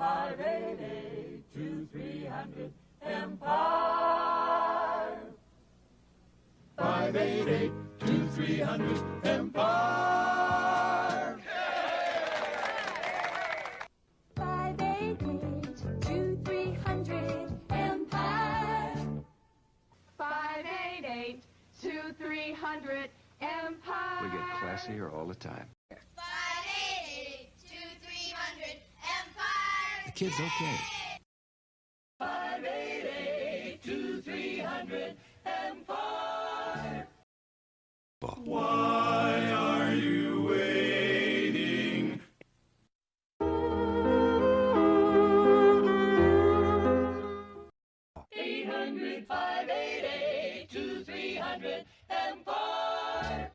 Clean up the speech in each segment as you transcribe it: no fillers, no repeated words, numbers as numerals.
588-2300 Empire. 588-2300 Empire. 588-2300 Empire. 588-2300 Empire. We get classier all the time. 588-2300 Empire. The kid's okay. 588-2300 Empire. Why are you waiting? $800 588-2300 Empire.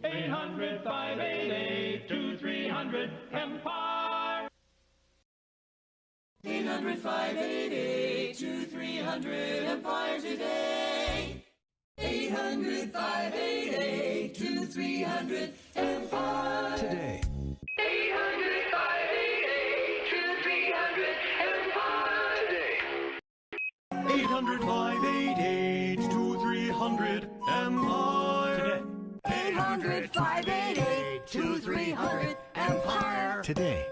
800 588-2300 Empire. 800 588-2300 Empire today. 800 588-2300 Empire Today. 800 588-2300 Empire today. 800 588-2300 Empire. 800 588 2300 Empire. Today.